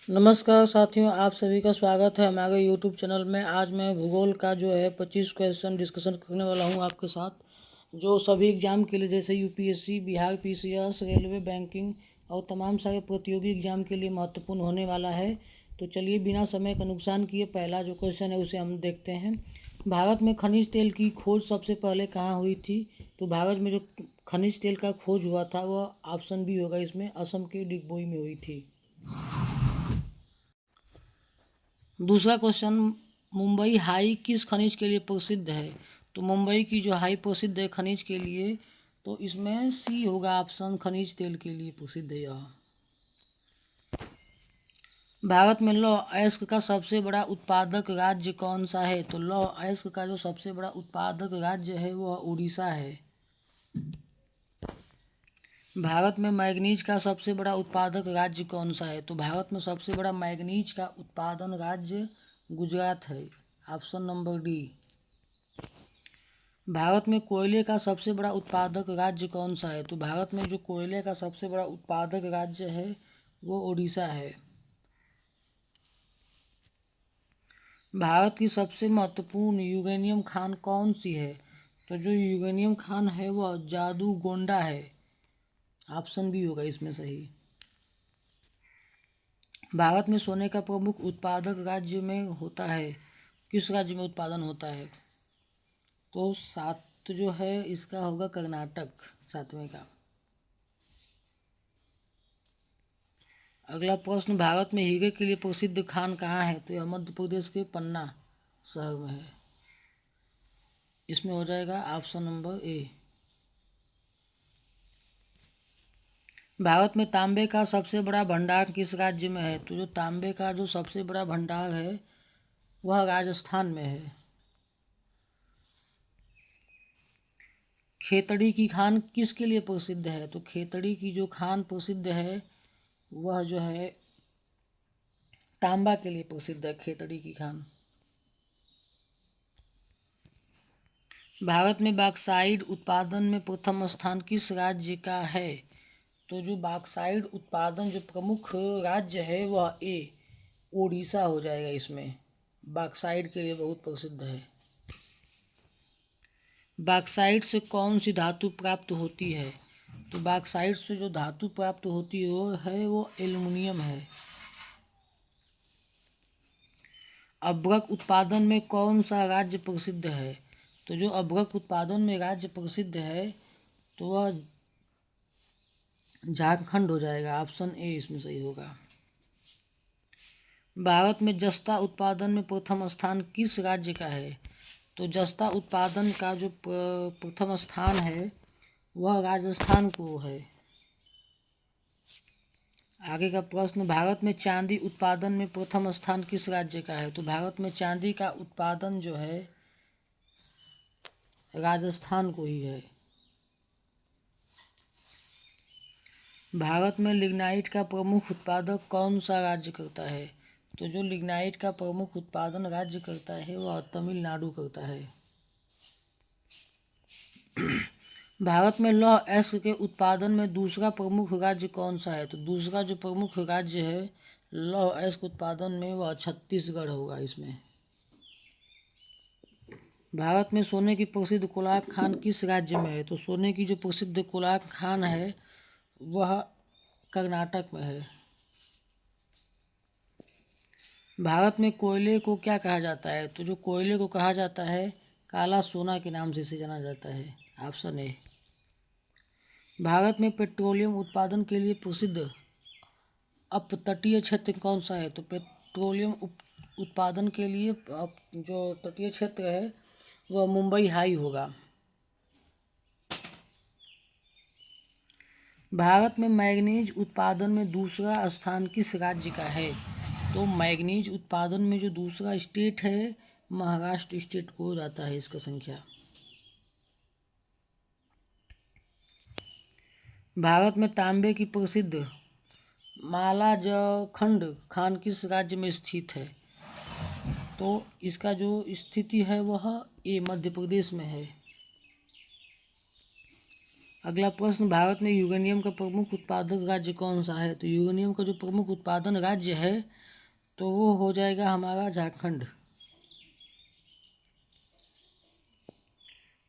नमस्कार साथियों, आप सभी का स्वागत है हमारे यूट्यूब चैनल में। आज मैं भूगोल का जो है 25 क्वेश्चन डिस्कशन करने वाला हूं आपके साथ, जो सभी एग्ज़ाम के लिए जैसे UPSC, Bihar PCS, railway, banking और तमाम सारे प्रतियोगी एग्ज़ाम के लिए महत्वपूर्ण होने वाला है। तो चलिए बिना समय का नुकसान किए पहला जो क्वेश्चन है उसे हम देखते हैं। भारत में खनिज तेल की खोज सबसे पहले कहाँ हुई थी? तो भारत में जो खनिज तेल का खोज हुआ था वह ऑप्शन बी होगा इसमें, असम के डिगबोई में हुई थी। दूसरा क्वेश्चन, मुंबई हाई किस खनिज के लिए प्रसिद्ध है? तो मुंबई की जो हाई प्रसिद्ध है खनिज के लिए, तो इसमें सी होगा ऑप्शन, खनिज तेल के लिए प्रसिद्ध है यह। भारत में लौह अयस्क का सबसे बड़ा उत्पादक राज्य कौन सा है? तो लौह अयस्क का जो सबसे बड़ा उत्पादक राज्य है वह उड़ीसा है। भारत में मैग्नीज का सबसे बड़ा उत्पादक राज्य कौन सा है? तो भारत में सबसे बड़ा मैग्नीज का उत्पादन राज्य गुजरात है, ऑप्शन नंबर डी। भारत में कोयले का सबसे बड़ा उत्पादक राज्य कौन सा है? तो भारत में जो कोयले का सबसे बड़ा उत्पादक राज्य है वो उड़ीसा है। भारत की सबसे महत्वपूर्ण यूरेनियम खान कौन सी है? तो जो यूरेनियम खान है वह जादू गोंडा है, ऑप्शन बी होगा इसमें सही। भारत में सोने का प्रमुख उत्पादक राज्य में होता है, किस राज्य में उत्पादन होता है? तो सात जो है इसका होगा कर्नाटक, सातवें का। अगला प्रश्न, भारत में हीरे के लिए प्रसिद्ध खान कहाँ है? तो यह मध्य प्रदेश के पन्ना शहर में है, इसमें हो जाएगा ऑप्शन नंबर ए। भारत में तांबे का सबसे बड़ा भंडार किस राज्य में है? तो जो तांबे का जो सबसे बड़ा भंडार है वह राजस्थान में है। खेतड़ी की खान किसके लिए प्रसिद्ध है? तो खेतड़ी की जो खान प्रसिद्ध है वह जो है तांबा के लिए प्रसिद्ध है, खेतड़ी की खान। भारत में बॉक्साइट उत्पादन में प्रथम स्थान किस राज्य का है? तो जो बॉक्साइट उत्पादन जो प्रमुख राज्य है वह ए उड़ीसा हो जाएगा, इसमें बॉक्साइट के लिए बहुत प्रसिद्ध है। बॉक्साइट से कौन सी धातु प्राप्त होती है? तो बॉक्साइट से जो धातु प्राप्त होती है वो एल्युमिनियम है। अभ्रक उत्पादन में कौन सा राज्य प्रसिद्ध है? तो जो अभ्रक उत्पादन में राज्य प्रसिद्ध है तो वह झारखंड हो जाएगा, ऑप्शन ए इसमें सही होगा। भारत में जस्ता उत्पादन में प्रथम स्थान किस राज्य का है? तो जस्ता उत्पादन का जो प्रथम स्थान है वह राजस्थान को है। आगे का प्रश्न, भारत में चांदी उत्पादन में प्रथम स्थान किस राज्य का है? तो भारत में चांदी का उत्पादन जो है राजस्थान को ही है। भारत में लिग्नाइट का प्रमुख उत्पादक कौन सा राज्य करता है? तो जो लिग्नाइट का प्रमुख उत्पादन राज्य करता है वह तमिलनाडु करता है। भारत में लौह अयस्क के उत्पादन में दूसरा प्रमुख राज्य कौन सा है? तो दूसरा जो प्रमुख राज्य है लौह अयस्क उत्पादन में वह छत्तीसगढ़ होगा इसमें। भारत में सोने की प्रसिद्ध कोलाक खान किस राज्य में है? तो सोने की जो प्रसिद्ध कोलाक खान है वह कर्नाटक में है। भारत में कोयले को क्या कहा जाता है? तो जो कोयले को कहा जाता है काला सोना के नाम से इसे जाना जाता है, ऑप्शन ए। भारत में पेट्रोलियम उत्पादन के लिए प्रसिद्ध अपतटीय क्षेत्र कौन सा है? तो पेट्रोलियम उत्पादन के लिए जो तटीय क्षेत्र है वह मुंबई हाई होगा। भारत में मैग्नीज उत्पादन में दूसरा स्थान किस राज्य का है? तो मैग्नीज उत्पादन में जो दूसरा स्टेट है महाराष्ट्र स्टेट को हो जाता है इसका संख्या। भारत में तांबे की प्रसिद्ध मालाजखंड खान किस राज्य में स्थित है? तो इसका जो स्थिति है वह ए मध्य प्रदेश में है। अगला प्रश्न, भारत में यूरेनियम का प्रमुख उत्पादक राज्य कौन सा है? तो यूरेनियम का जो प्रमुख उत्पादन राज्य है तो वो हो जाएगा हमारा झारखंड।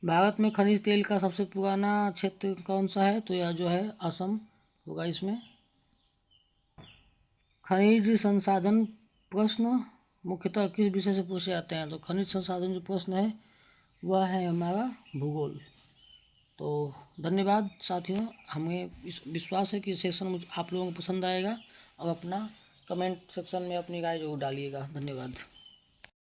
भारत में खनिज तेल का सबसे पुराना क्षेत्र कौन सा है? तो यह जो है असम होगा इसमें। खनिज संसाधन प्रश्न मुख्यतः किस विषय से पूछे जाते हैं? तो खनिज संसाधन जो प्रश्न है वह है हमारा भूगोल। तो धन्यवाद साथियों, हमें विश्वास है कि सेशन मुझे आप लोगों को पसंद आएगा और अपना कमेंट सेक्शन में अपनी राय जरूर डालिएगा। धन्यवाद।